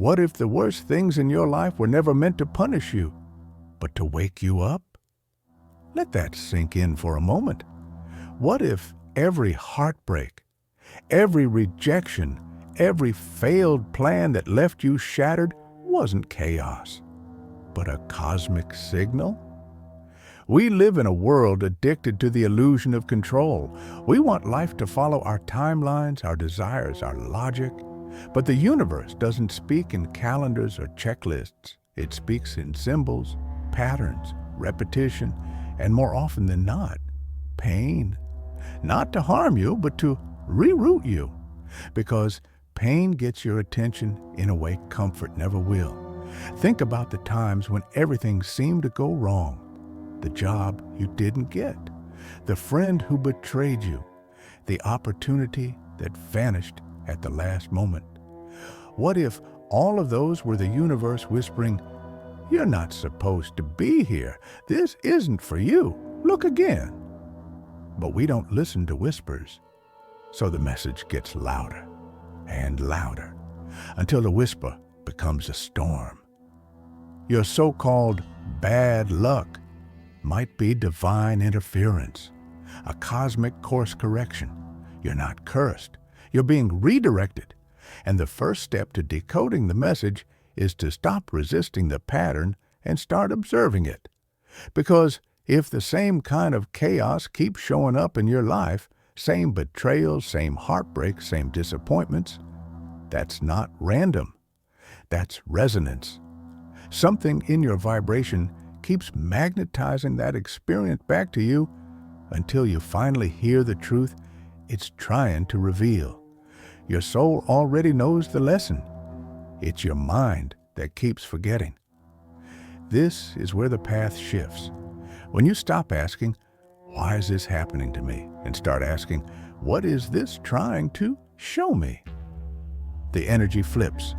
What if the worst things in your life were never meant to punish you, but to wake you up? Let that sink in for a moment. What if every heartbreak, every rejection, every failed plan that left you shattered wasn't chaos, but a cosmic signal? We live in a world addicted to the illusion of control. We want life to follow our timelines, our desires, our logic. But the universe doesn't speak in calendars or checklists. It speaks in symbols, patterns, repetition, and more often than not, pain. Not to harm you, but to reroute you. Because pain gets your attention in a way comfort never will. Think about the times when everything seemed to go wrong. The job you didn't get, the friend who betrayed you, the opportunity that vanished at the last moment. What if all of those were the universe whispering, "You're not supposed to be here. This isn't for you. Look again." But we don't listen to whispers, so the message gets louder and louder until the whisper becomes a storm. Your so-called bad luck might be divine interference, a cosmic course correction. You're not cursed. You're being redirected. And the first step to decoding the message is to stop resisting the pattern and start observing it. Because if the same kind of chaos keeps showing up in your life, same betrayals, same heartbreak, same disappointments, that's not random. That's resonance. Something in your vibration keeps magnetizing that experience back to you until you finally hear the truth it's trying to reveal. Your soul already knows the lesson. It's your mind that keeps forgetting. This is where the path shifts. When you stop asking, "Why is this happening to me?" and start asking, "What is this trying to show me?" the energy flips.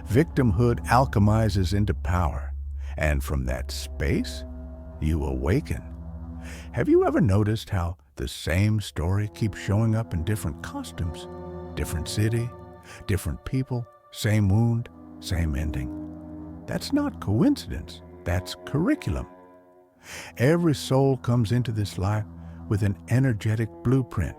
Victimhood alchemizes into power. And from that space, you awaken. Have you ever noticed how the same story keeps showing up in different costumes? Different city, different people, same wound, same ending. That's not coincidence. That's curriculum. Every soul comes into this life with an energetic blueprint,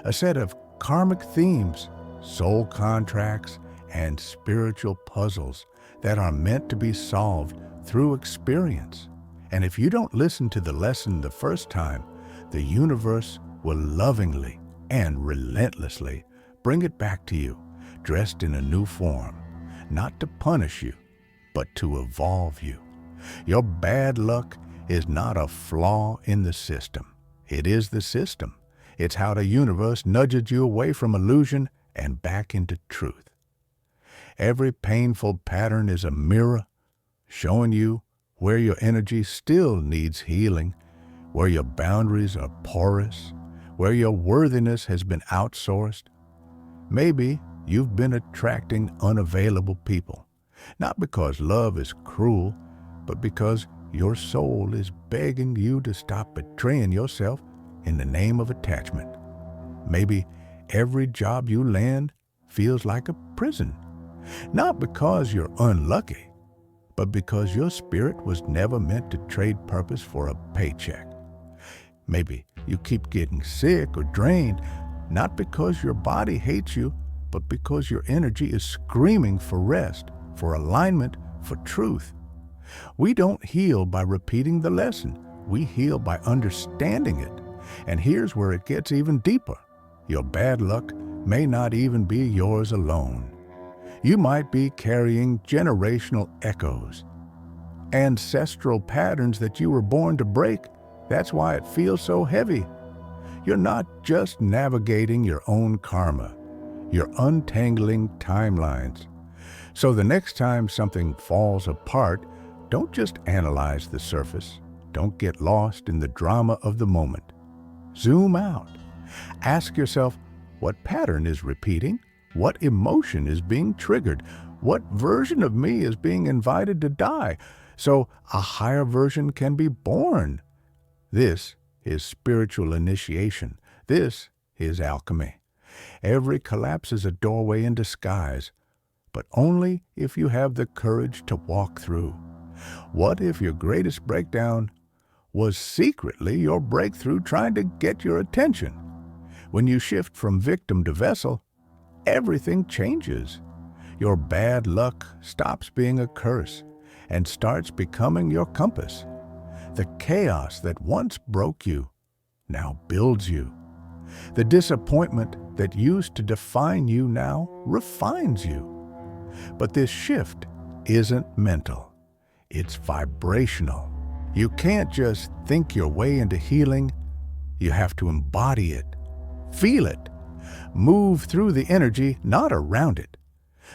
a set of karmic themes, soul contracts, and spiritual puzzles that are meant to be solved through experience. And if you don't listen to the lesson the first time, the universe will lovingly and relentlessly bring it back to you, dressed in a new form, not to punish you, but to evolve you. Your bad luck is not a flaw in the system. It is the system. It's how the universe nudges you away from illusion and back into truth. Every painful pattern is a mirror showing you where your energy still needs healing, where your boundaries are porous, where your worthiness has been outsourced. Maybe you've been attracting unavailable people, not because love is cruel, but because your soul is begging you to stop betraying yourself in the name of attachment. Maybe every job you land feels like a prison, not because you're unlucky, but because your spirit was never meant to trade purpose for a paycheck. Maybe you keep getting sick or drained, not because your body hates you, but because your energy is screaming for rest, for alignment, for truth. We don't heal by repeating the lesson. We heal by understanding it. And here's where it gets even deeper. Your bad luck may not even be yours alone. You might be carrying generational echoes, ancestral patterns that you were born to break. That's why it feels so heavy. You're not just navigating your own karma. You're untangling timelines. So the next time something falls apart, don't just analyze the surface. Don't get lost in the drama of the moment. Zoom out. Ask yourself, what pattern is repeating? What emotion is being triggered? What version of me is being invited to die so a higher version can be born? This is spiritual initiation. This is alchemy. Every collapse is a doorway in disguise, but only if you have the courage to walk through. What if your greatest breakdown was secretly your breakthrough trying to get your attention? When you shift from victim to vessel, everything changes. Your bad luck stops being a curse and starts becoming your compass. The chaos that once broke you now builds you. The disappointment that used to define you now refines you. But this shift isn't mental, it's vibrational. You can't just think your way into healing, you have to embody it, feel it, move through the energy, not around it.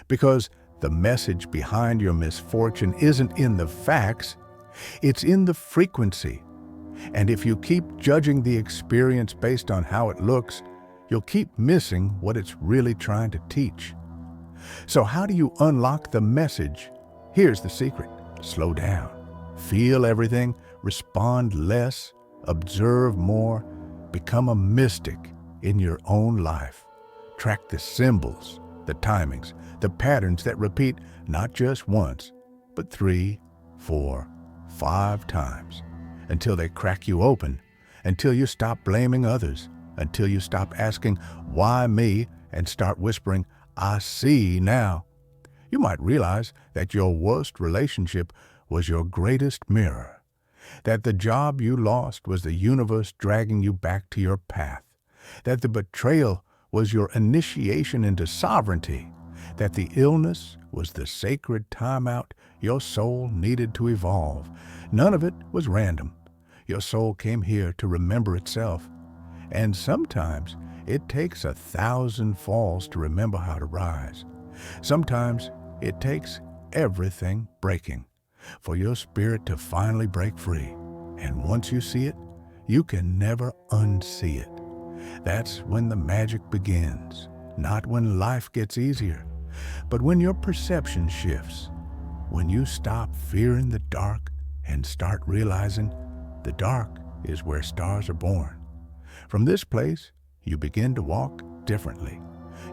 Because the message behind your misfortune isn't in the facts, it's in the frequency. And if you keep judging the experience based on how it looks, you'll keep missing what it's really trying to teach. So how do you unlock the message? Here's the secret. Slow down. Feel everything. Respond less. Observe more. Become a mystic in your own life. Track the symbols, the timings, the patterns that repeat not just once, but 3, 4, 5 times, until they crack you open, until you stop blaming others, until you stop asking, why me, and start whispering, I see now. You might realize that your worst relationship was your greatest mirror, that the job you lost was the universe dragging you back to your path, that the betrayal was your initiation into sovereignty, that the illness was the sacred timeout your soul needed to evolve. None of it was random. Your soul came here to remember itself. And sometimes it takes 1,000 falls to remember how to rise. Sometimes it takes everything breaking for your spirit to finally break free. And once you see it, you can never unsee it. That's when the magic begins, not when life gets easier, but when your perception shifts, when you stop fearing the dark and start realizing the dark is where stars are born. From this place, you begin to walk differently.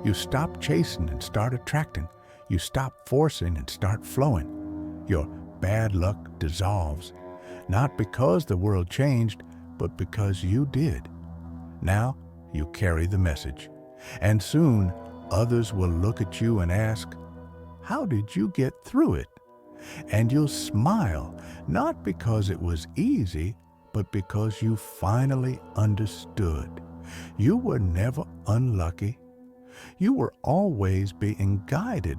You stop chasing and start attracting. You stop forcing and start flowing. Your bad luck dissolves, not because the world changed, but because you did. Now you carry the message, and soon others will look at you and ask, how did you get through it? And you'll smile, not because it was easy, but because you finally understood. You were never unlucky. You were always being guided